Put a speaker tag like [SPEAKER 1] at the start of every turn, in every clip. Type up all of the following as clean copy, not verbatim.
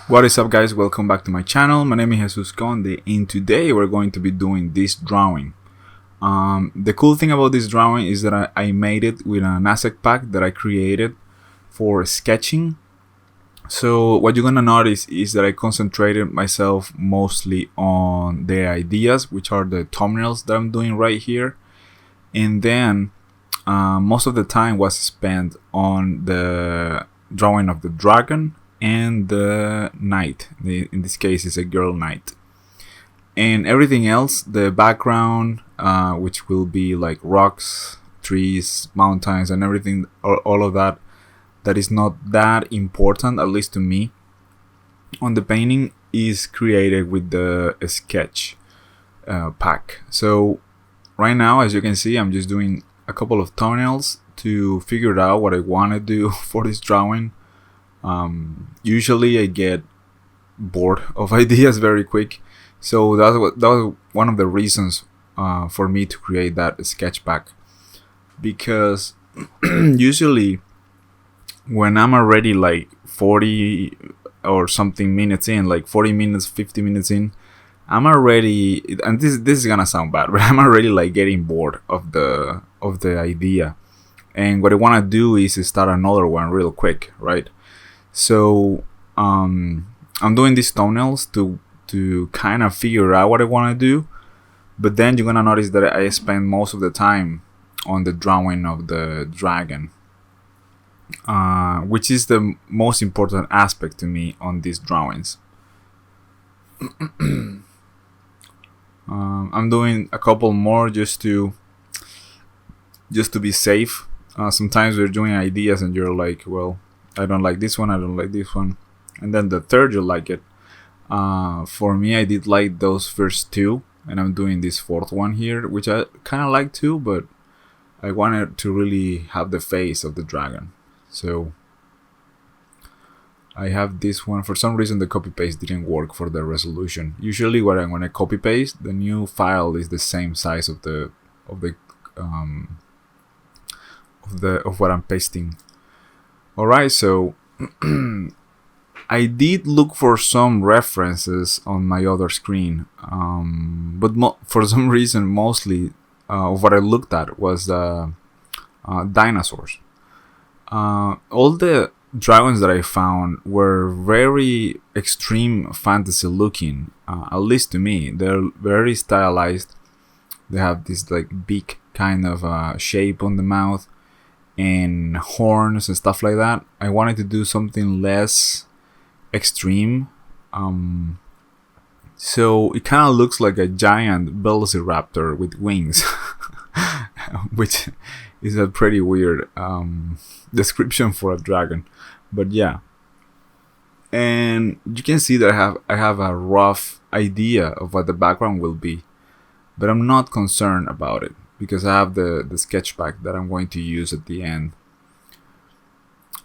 [SPEAKER 1] What is up, guys? Welcome back to my channel. My name is Jesus Conde, and today we're going to be doing this drawing. The cool thing about this drawing is that I made it with an asset pack that I created for sketching. So what you're gonna notice is that I concentrated myself mostly on the ideas, which are the thumbnails that I'm doing right here, and then most of the time was spent on the drawing of the dragon and the knight. In this case, it's a girl knight, and everything else, the background, which will be like rocks, trees, mountains, and everything, all of that, that is not that important, at least to me, on the painting, is created with the sketch pack. So right now, as you can see, I'm just doing a couple of thumbnails to figure out what I want to do for this drawing. Usually I get bored of ideas very quick, so that was one of the reasons for me to create that sketch pack, because usually when I'm already like 40 or something minutes in, like 40 minutes, 50 minutes in, I'm already, and this is gonna sound bad, but I'm already like getting bored of the idea, and what I want to do is start another one real quick, right? So I'm doing these thumbnails to kind of figure out what I want to do, but then you're gonna notice that I spend most of the time on the drawing of the dragon, which is the most important aspect to me on these drawings. I'm doing a couple more just to be safe. Sometimes we're doing ideas and you're like, well, I don't like this one, I don't like this one, and then the third you like it. For me, I did like those first two, and I'm doing this fourth one here, which I kind of like too, but I wanted to really have the face of the dragon. So I have this one. For some reason the copy paste didn't work for the resolution. Usually when I copy paste, the new file is the same size of what I'm pasting. Alright, so I did look for some references on my other screen, but for some reason mostly what I looked at was dinosaurs. All the dragons that I found were very extreme fantasy looking, at least to me. They're very stylized. They have this like big kind of shape on the mouth and horns and stuff like that. I wanted to do something less extreme, so it kind of looks like a giant velociraptor with wings, which is a pretty weird description for a dragon, but yeah. And you can see that I have a rough idea of what the background will be, but I'm not concerned about it because I have the sketch pack that I'm going to use at the end.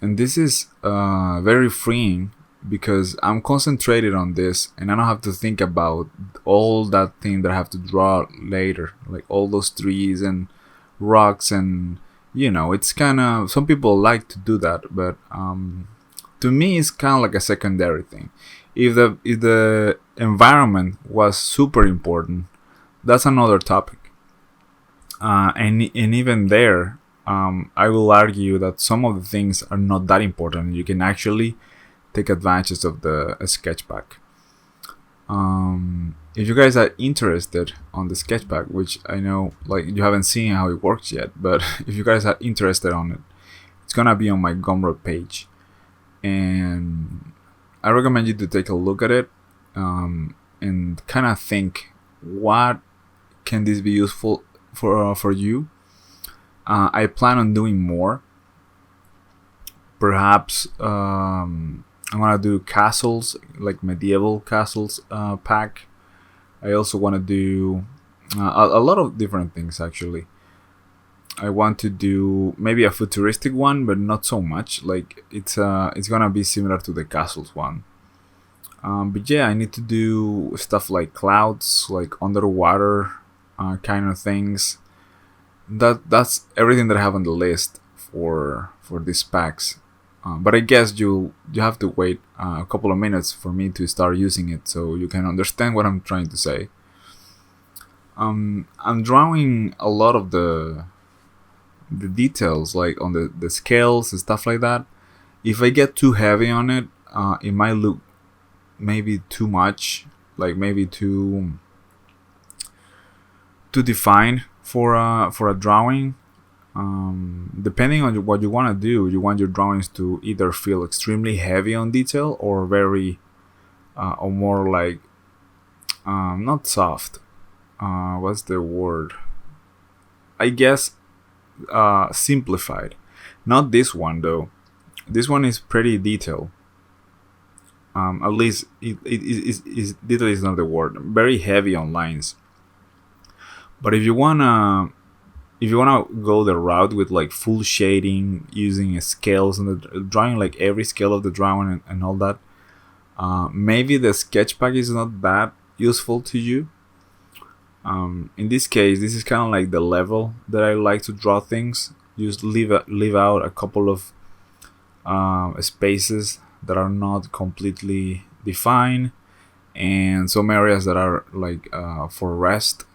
[SPEAKER 1] And this is very freeing because I'm concentrated on this and I don't have to think about all that thing that I have to draw later, like all those trees and rocks, and it's kind of, some people like to do that, but to me it's kind of like a secondary thing. If the environment was super important, that's another topic. And even there, I will argue that some of the things are not that important. You can actually take advantage of the sketch pack. If you guys are interested on the sketch pack, which I know like you haven't seen how it works yet, but if you guys are interested on it, it's gonna be on my Gumroad page, and I recommend you to take a look at it, and kind of think, what can this be useful for you? I plan on doing more. Perhaps I'm gonna do castles, like medieval castles pack. I also want to do a lot of different things actually. I want to do maybe a futuristic one, but not so much. Like it's gonna be similar to the castles one. But yeah, I need to do stuff like clouds, like underwater kind of things. That's everything that I have on the list for these packs. But I guess you have to wait a couple of minutes for me to start using it so you can understand what I'm trying to say. I'm drawing a lot of the details, like on the scales and stuff like that. If I get too heavy on it, it might look maybe too much, like maybe too defined for a drawing. Depending on what you want to do, you want your drawings to either feel extremely heavy on detail or very or more like not soft. What's the word? I guess simplified. Not this one though. This one is pretty detailed. At least is detail is not the word. Very heavy on lines. But if you wanna go the route with like full shading using scales and the drawing like every scale of the drawing and all that, maybe the sketch pack is not that useful to you. In this case, this is kind of like the level that I like to draw things. Just leave out a couple of spaces that are not completely defined, and some areas that are like for rest.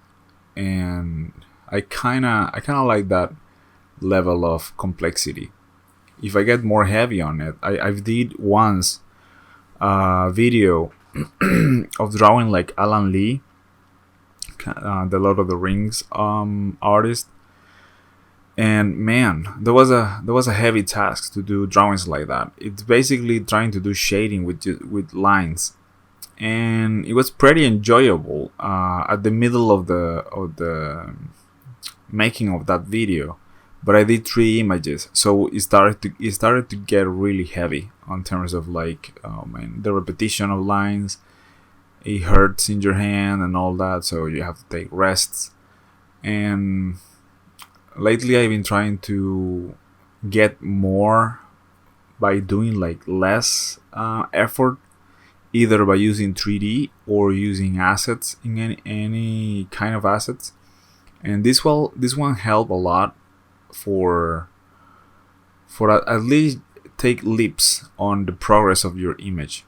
[SPEAKER 1] And I kind of like that level of complexity. If I get more heavy on it, I did once a video of drawing like Alan Lee, the Lord of the Rings artist, and man, there was a heavy task to do drawings like that. It's basically trying to do shading with lines, and it was pretty enjoyable at the middle of the making of that video. But I did 3 images, so it started to get really heavy on terms of like, oh man, the repetition of lines. It hurts in your hand and all that, so you have to take rests. And lately I've been trying to get more by doing like less effort, either by using 3D or using assets in any kind of assets. And this one helped a lot for at least take leaps on the progress of your image.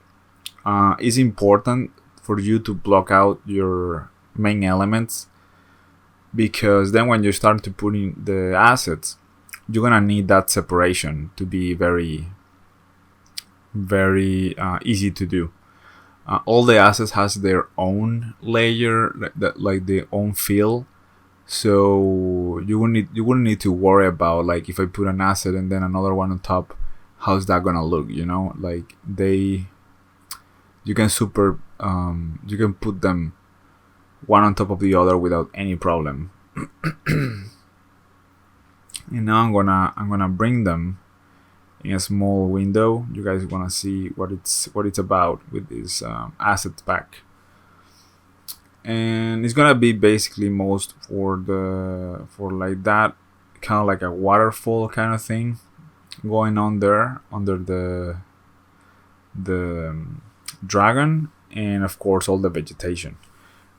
[SPEAKER 1] It's important for you to block out your main elements, because then when you start to put in the assets, you're gonna need that separation to be very very easy to do. All the assets has their own layer, like their own fill, so you wouldn't need to worry about like if I put an asset and then another one on top, how's that gonna look? Like you can you can put them one on top of the other without any problem. And now I'm gonna bring them in a small window. You guys wanna see what it's about with this asset pack, and it's gonna be basically most for like that kind of like a waterfall kind of thing going on there under the dragon, and of course all the vegetation.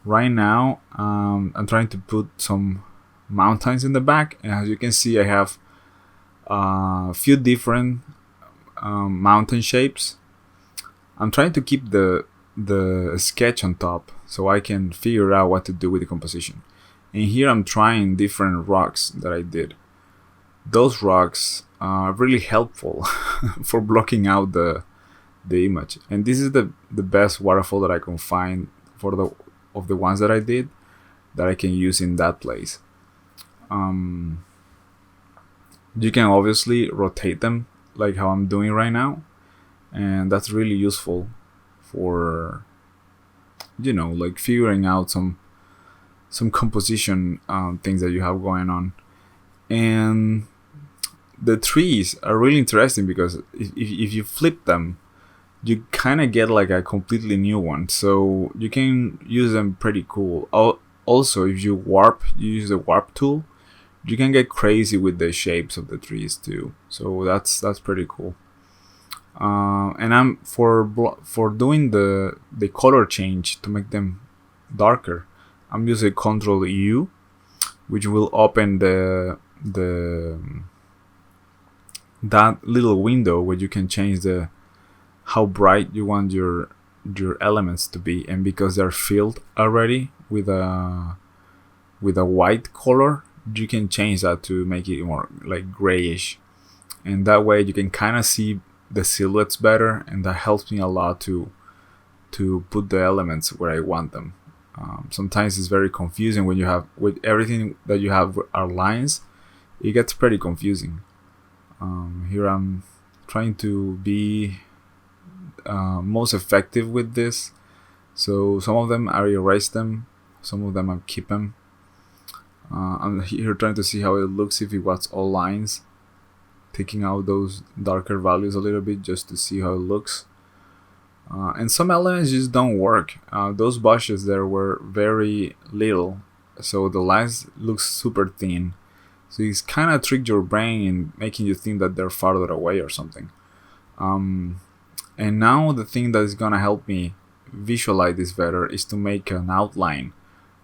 [SPEAKER 1] Right now, I'm trying to put some mountains in the back, and as you can see, I have a few different mountain shapes. I'm trying to keep the sketch on top so I can figure out what to do with the composition. And here I'm trying different rocks that I did. Those rocks are really helpful for blocking out the image. And this is the best waterfall that I can find of the ones that I did that I can use in that place. You can obviously rotate them like how I'm doing right now, and that's really useful for like figuring out some composition things that you have going on. And the trees are really interesting because if you flip them, you kind of get like a completely new one, so you can use them pretty cool. Also, if you use the warp tool, you can get crazy with the shapes of the trees too, so that's pretty cool. And I'm for doing the color change to make them darker, I'm using Control U, which will open the that little window where you can change the how bright you want your elements to be, and because they're filled already with a white color, you can change that to make it more like grayish, and that way you can kind of see the silhouettes better, and that helps me a lot to put the elements where I want them. Sometimes it's very confusing when you have with everything that you have are lines. It gets pretty confusing. Here I'm trying to be most effective with this. So some of them I erase them, some of them I keep them. I'm here trying to see how it looks if it was all lines, taking out those darker values a little bit just to see how it looks. And some elements just don't work. Those bushes there were very little, so the lines look super thin. So it's kind of tricked your brain in making you think that they're farther away or something. And now the thing that is gonna help me visualize this better is to make an outline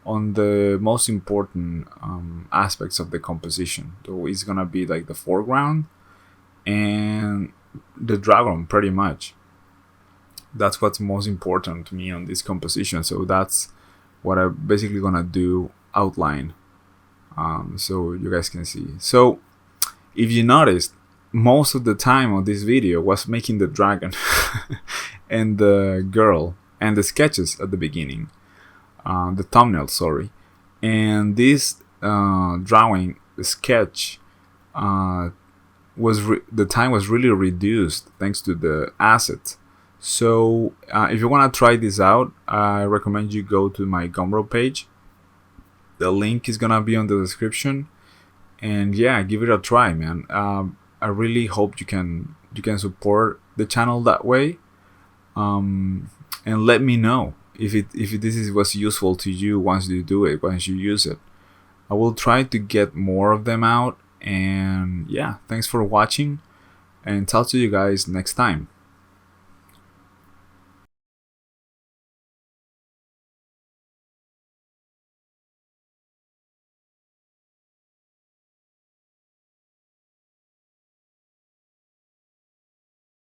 [SPEAKER 1] on the most important aspects of the composition. So it's gonna be like the foreground and the dragon, pretty much. That's what's most important to me on this composition. So that's what I'm basically gonna do outline, so you guys can see. So if you noticed, most of the time on this video was making the dragon and the girl and the sketches at the beginning, the thumbnail, sorry. And this drawing, the sketch, the time was really reduced thanks to the assets. So if you want to try this out, I recommend you go to my Gumroad page. The link is gonna be on the description, and yeah, give it a try, man. I really hope you can support the channel that way, and let me know if this was useful to you once you do it, once you use it. I will try to get more of them out, and yeah, thanks for watching, and talk to you guys next time.